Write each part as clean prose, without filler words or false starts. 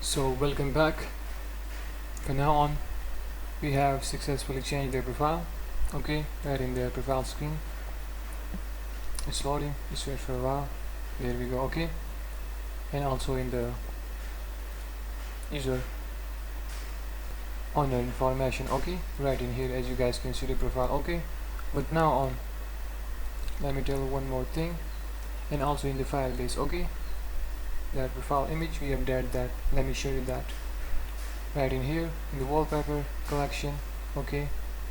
So welcome back. From now on we have successfully changed their profile. Okay, right in their profile screen. It's loading, it's wait for a while. There we go. Okay, and also in the user owner information. Okay, right in here as you guys can see the profile. Okay, but now on, let me tell you one more thing, and also in the Firebase. Okay, that profile image we updated that. Let me show you that right in here in the wallpaper collection. Okay,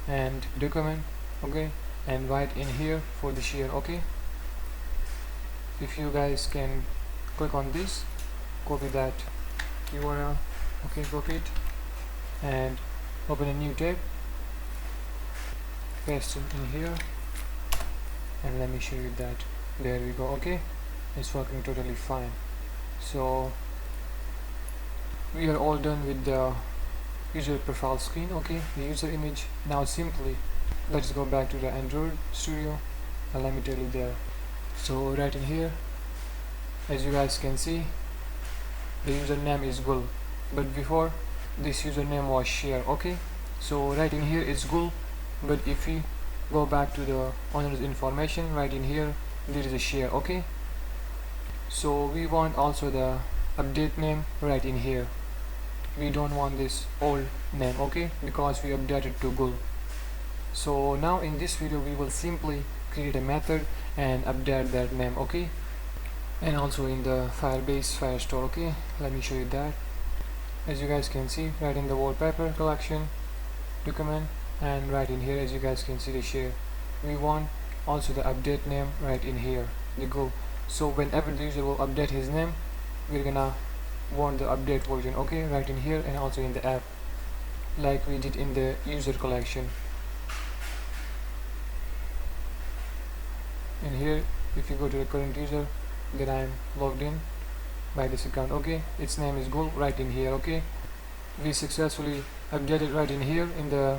and document. Okay, and right in here for the share. Okay, if you guys can click on this, copy that URL. Okay, copy it and open a new tab, paste it in here, and let me show you that. There we go. Okay, it's working totally fine. So we are all done with the user profile screen. Okay, the user image. Now simply let's go back to the Android Studio and let me tell you there. So right in here as you guys can see the username is Gul, but before this username was share. Okay, so right in here is Gul, but if we go back to the owner's information, right in here there is a share. Okay, so we want also the update name right in here. We don't want this old name, okay, because we updated to Gul. So now in this video we will simply create a method and update that name. Okay, and also in the Firebase Firestore. Okay, let me show you that. As you guys can see right in the wallpaper collection document, and right in here as you guys can see the share, we want also the update name right in here, the Gul. So whenever the user will update his name, we're gonna want the update version. Okay, right in here and also in the app like we did in the user collection. And here if you go to the current user, then I'm logged in by this account. Okay, its name is Gul right in here. Okay, we successfully updated right in here in the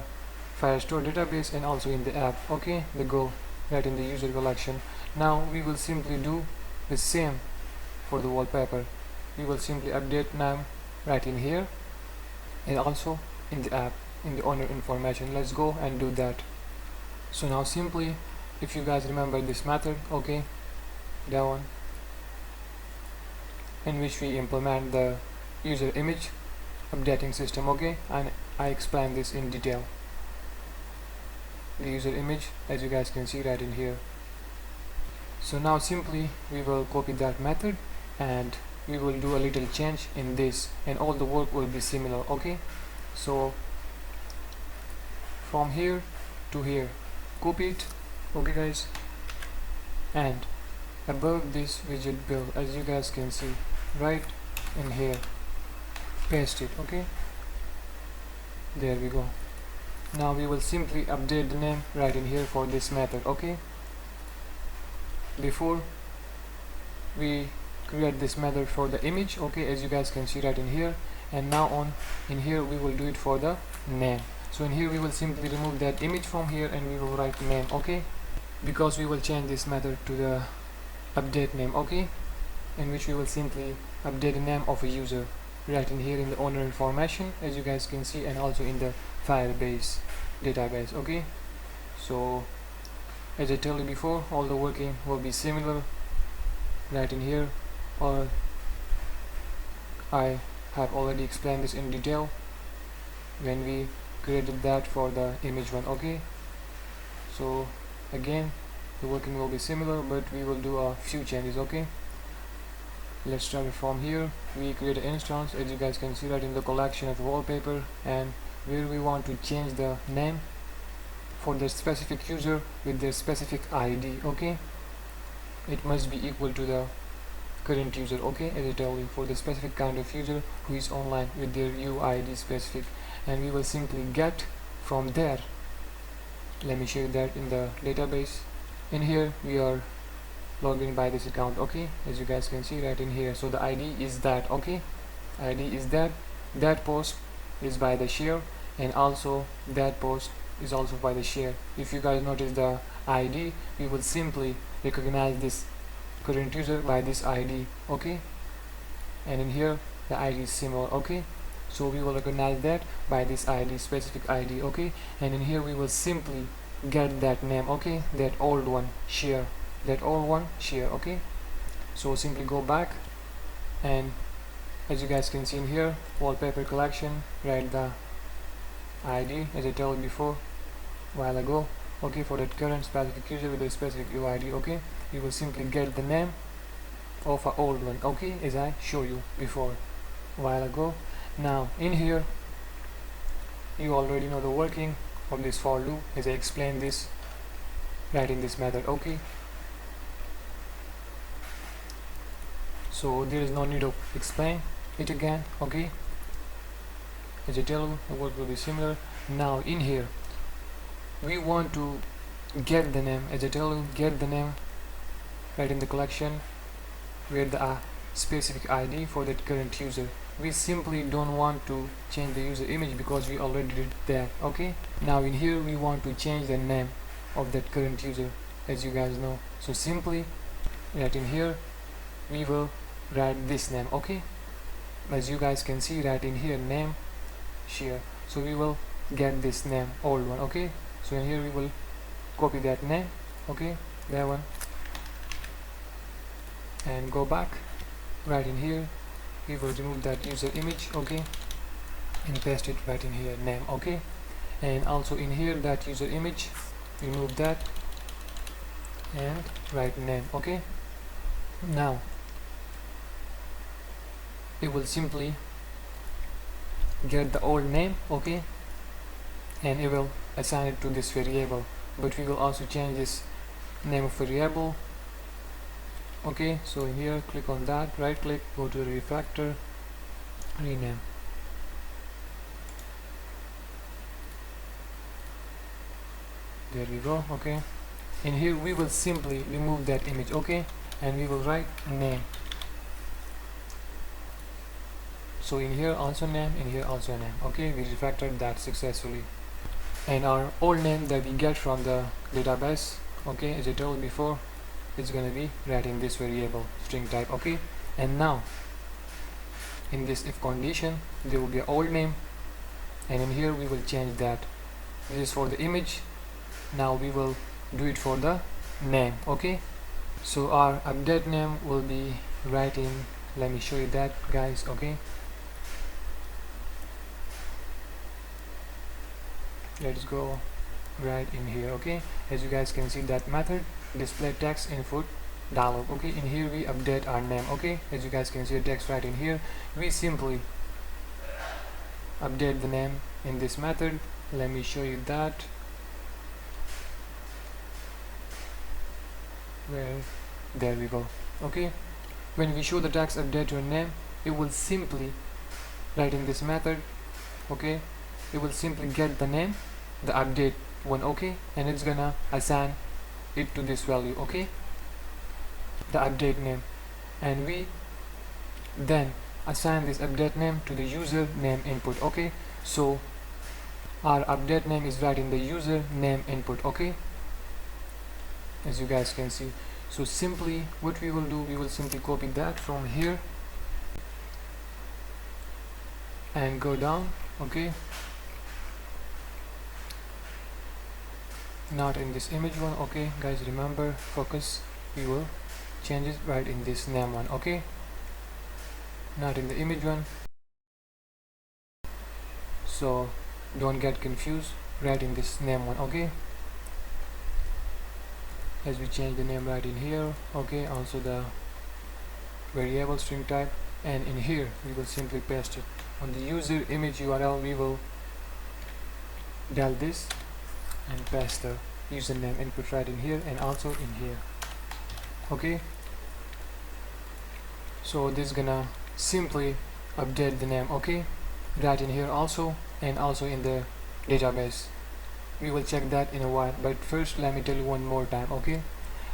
Firestore database and also in the app. Okay, the Gul right in the user collection. Now we will simply do the same for the wallpaper. We will simply update name right in here and also in the app in the owner information. Let's go and do that. So now simply, if you guys remember this method, okay, that one, in which we implement the user image updating system. Okay, and I explain this in detail. The user image as you guys can see right in here. So now simply we will copy that method and we will do a little change in this and all the work will be similar. Okay, so from here to here, copy it. Okay guys, and above this widget build as you guys can see right in here, paste it. Okay, there we go. Now we will simply update the name right in here for this method. Okay, before we create this method for the image, okay, as you guys can see right in here, and now on in here we will do it for the name. So in here we will simply remove that image from here and we will write name. Okay, because we will change this method to the update name. Okay, in which we will simply update the name of a user right in here in the owner information as you guys can see, and also in the Firebase database. Okay, so as I told you before, all the working will be similar right in here, or I have already explained this in detail when we created that for the image one. Okay, so again the working will be similar, but we will do a few changes. Okay, let's start it from here. We create an instance as you guys can see right in the collection of wallpaper, and where we want to change the name for the specific user with their specific ID. Okay, it must be equal to the current user. Okay, as I tell you, for the specific kind of user who is online with their UID specific, and we will simply get from there. Let me show you that in the database. In here we are logged in by this account. Okay, as you guys can see right in here. So the ID is that. Okay, ID is that post is by the share, and also that post is also by the share. If you guys notice the ID, we will simply recognize this current user by this ID. Okay, and in here the ID is similar. Okay, so we will recognize that by this ID, specific ID. Okay, and in here we will simply get that name. Okay, that old one, share, that old one, share. Okay, so simply go back, and as you guys can see in here, wallpaper collection, write the ID as I told you before while ago. Okay, for that current specific user with a specific UID. Okay, you will simply get the name of an old one. Okay, as I show you before while ago. Now in here you already know the working of this for loop as I explained this right in this method. Okay, so there is no need to explain it again. Okay, as I tell you, the work will be similar. Now in here we want to get the name, as I tell you, get the name right in the collection with the specific ID for that current user. We simply don't want to change the user image because we already did that. Okay, now in here we want to change the name of that current user, as you guys know. So simply right in here we will write this name. Okay, as you guys can see right in here, name share. So we will get this name, old one. Okay, so in here we will copy that name. Okay, that one, and go back. Right in here we will remove that user image. Okay, and paste it right in here, name. Okay, and also in here that user image, remove that and write name. Okay, now it will simply get the old name. Okay, and it will assign it to this variable, but we will also change this name of variable. Okay, so in here click on that, right click, go to the refactor, rename. There we go. Okay, in here we will simply remove that image. Okay, and we will write name. So in here also name, in here also name. Okay, we refactored that successfully. And our old name that we get from the database, okay, as I told before, it's gonna be right in this variable string type. Okay, and now in this if condition there will be an old name, and in here we will change that. This is for the image. Now we will do it for the name. Okay, so our update name will be right in, let me show you that, guys. Okay, let's go right in here. Okay, as you guys can see that method display text input dialog. Okay, in here we update our name. Okay, as you guys can see the text right in here, we simply update the name in this method. Let me show you that. Well, there we go. Okay, when we show the text update your name, it will simply write in this method. Okay, it will simply get the name, the update one. Okay, and it's gonna assign it to this value. Okay, the update name, and we then assign this update name to the user name input. Okay, so our update name is right in the user name input. Okay, as you guys can see. So simply what we will do, we will simply copy that from here and go down. Okay, not in this image one. Okay guys, remember, focus, we will change it right in this name one. Okay, not in the image one, so don't get confused, right in this name one. Okay, as we change the name right in here. Okay, also the variable string type, and in here we will simply paste it on the user image URL. We will dial this and paste the username input right in here and also in here. Okay, so this is gonna simply update the name. Okay, right in here also, and also in the database. We will check that in a while, but first let me tell you one more time. Okay,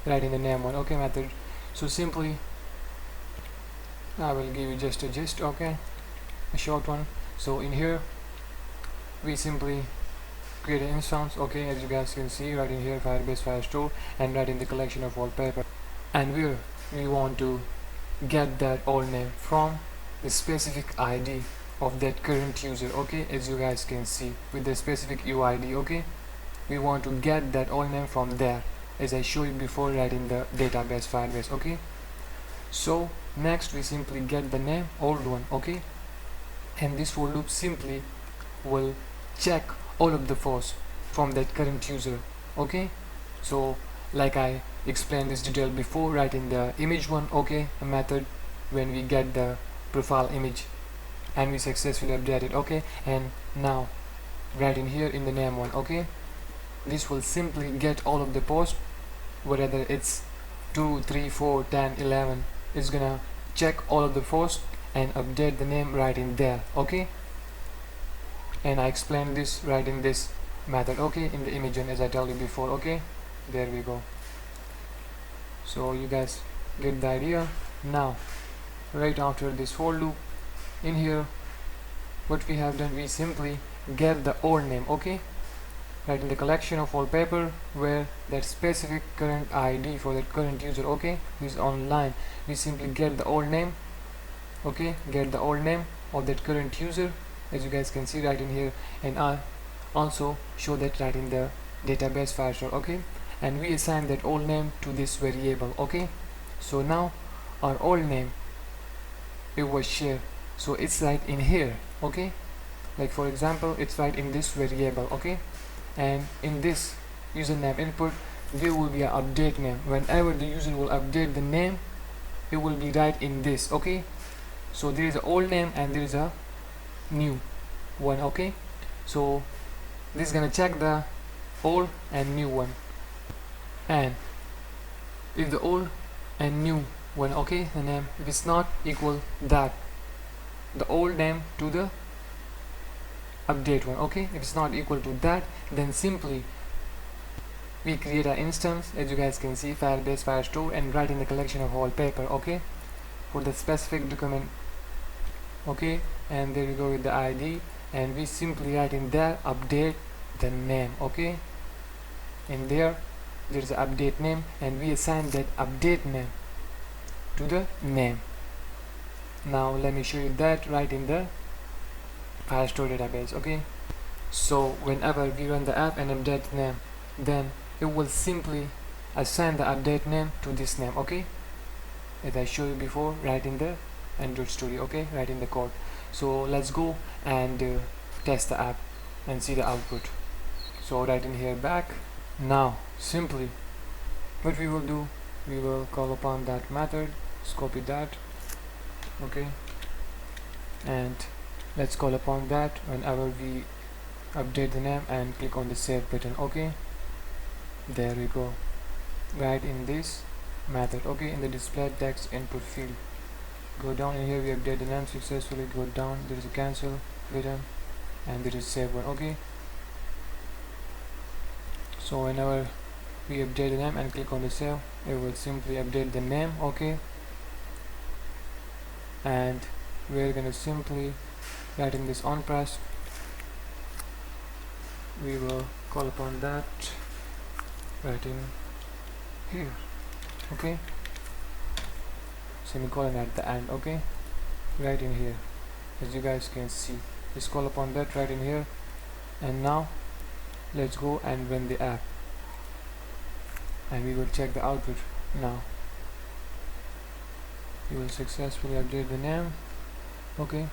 right in the name one. Okay, method. So simply I will give you just a gist. Okay, a short one. So in here we simply create an instance. Okay, as you guys can see right in here, Firebase Firestore, and right in the collection of wallpaper, and where we want to get that old name from, the specific ID of that current user. Okay, as you guys can see with the specific UID. Okay, we want to get that old name from there, as I showed you before, right in the database Firebase. Okay, so next we simply get the name old one. Okay, and this for loop simply will check all of the posts from that current user. Okay, so like I explained this detail before, right in the image one. Okay, a method when we get the profile image and we successfully update it. Okay, and now right in here in the name one. Okay, this will simply get all of the posts, whether it's 2, 3, 4, 10, 11. It's gonna check all of the posts and update the name right in there. Okay, and I explained this right in this method. Okay, in the image one, as I told you before. Okay, there we go. So you guys get the idea. Now right after this for loop, in here what we have done, we simply get the old name. Okay, right in the collection of wallpaper where that specific current ID for that current user, okay, is online, we simply get the old name. Okay, get the old name of that current user, as you guys can see right in here, and I also show that right in the database Firestore. Okay, and we assign that old name to this variable. Okay, so now our old name, it was shared, so it's right in here. Okay, like for example, it's right in this variable. Okay, and in this username input there will be an update name. Whenever the user will update the name, it will be right in this. Okay, so there is an old name and there is a new one. Okay, so this is gonna check the old and new one, and if the old and new one, okay, the name, if it's not equal that the old name to the update one, okay, if it's not equal to that, then simply we create an instance, as you guys can see, Firebase Firestore, and write in the collection of wallpaper. Okay, for the specific document. Okay, and there we go with the ID, and we simply write in there update the name. Okay, in there's the update name, and we assign that update name to the name. Now let me show you that right in the Firestore database. Okay, so whenever we run the app and update the name, then it will simply assign the update name to this name. Okay, as I showed you before, right in the Android Studio. Okay, right in the code. So let's go and test the app and see the output. So right in here back, now simply what we will do, we will call upon that method. Let's copy that. Okay, and let's call upon that whenever we update the name and click on the save button. Okay, there we go, right in this method. Okay, in the display text input field, go down in here, we update the name successfully. Go down, there is a cancel button and there is save one. Okay, so whenever we update the name and click on the save, it will simply update the name. Okay, and we're gonna simply write in this on press, we will call upon that right in here. Okay, semicolon at the end. Okay, right in here, as you guys can see, let's call upon that right in here. And now let's go and run the app and we will check the output. Now you will successfully update the name. Okay,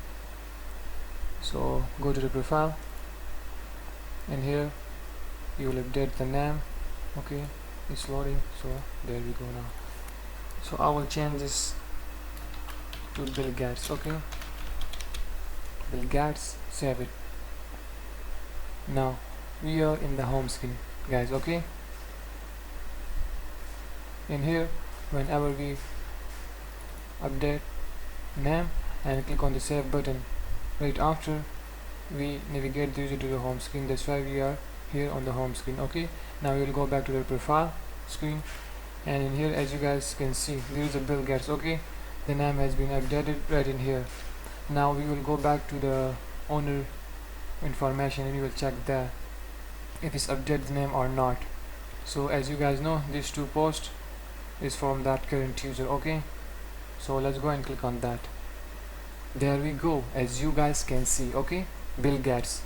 so go to the profile, and here you will update the name. Okay, it's loading, so there we go now. So I will change this to Bill Gates. Okay, Bill Gates, save it. Now we are in the home screen, guys. Okay, in here whenever we update name and click on the save button, right after we navigate the user to the home screen. That's why we are here on the home screen. Okay, now we will go back to the profile screen, and in here, as you guys can see, there is a Bill Gates. Okay, the name has been updated right in here. Now we will go back to the owner information and we will check there if it's updated the name or not. So as you guys know, these two posts is from that current user. Okay, so let's go and click on that. there we go, as you guys can see. Okay, Bill Gates,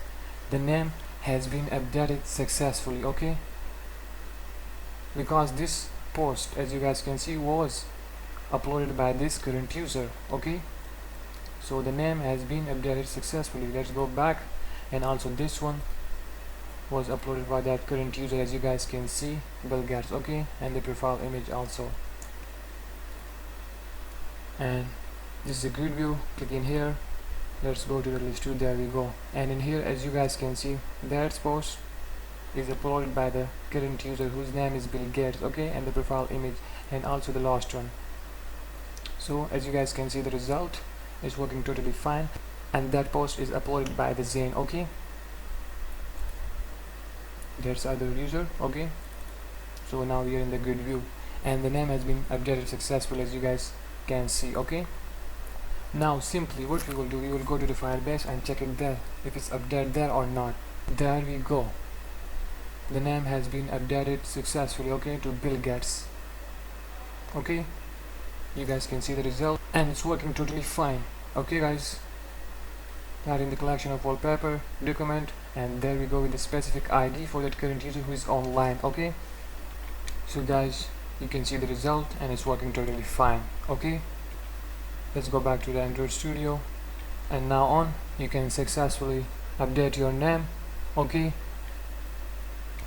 the name has been updated successfully. Okay, because this post, as you guys can see, was uploaded by this current user. Okay, so the name has been updated successfully. Let's go back, and also this one was uploaded by that current user, as you guys can see, Bill Gates. Okay, and the profile image also. And this is a grid view. Click in here, let's go to the list 2. There we go. And in here, as you guys can see, that post is uploaded by the current user whose name is Bill Gates. Okay, and the profile image, and also the last one. So as you guys can see, the result is working totally fine, and that post is uploaded by the Zane. Okay, there's other user. Okay, so now we are in the grid view, and the name has been updated successfully, as you guys can see. Okay, now simply what we will do, we will go to the Firebase and check it there, if it's updated there or not. There we go, the name has been updated successfully. Okay, to Bill Gates. Okay, you guys can see the result, and it's working totally fine. Okay guys, that in the collection of wallpaper document, and there we go with the specific ID for that current user who is online. Okay, so guys, you can see the result, and it's working totally fine. Okay, let's go back to the Android Studio, and now on you can successfully update your name. Okay,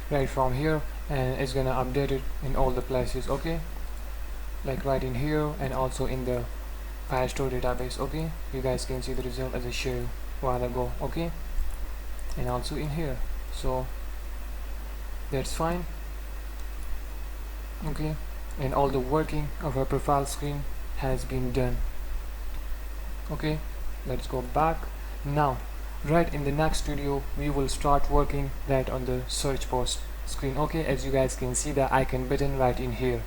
right from here, and it's gonna update it in all the places. Okay, like right in here, and also in the Firestore database. Okay, you guys can see the result as I showed you a while ago. Okay, and also in here, so that's fine. Okay, and all the working of our profile screen has been done. Okay, let's go back now. Right in the next video, we will start working right on the search post screen. Okay, as you guys can see the icon button right in here.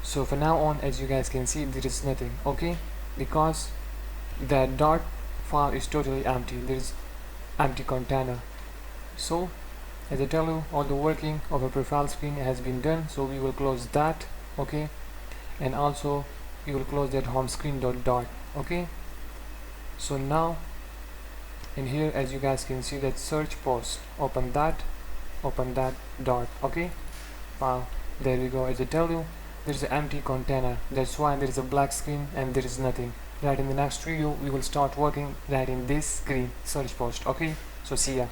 So for now on, as you guys can see, there is nothing. Okay, because that dot file is totally empty, there is empty container. So as I tell you, all the working of a profile screen has been done, so we will close that. Okay, and also we will close that home screen dot. Okay, so now in here, as you guys can see, that search post, open that dot. Okay, file, there we go. As I tell you, there is an empty container, that's why there is a black screen and there is nothing. Right in the next video, we will start working right in this screen search post. Okay, so see ya.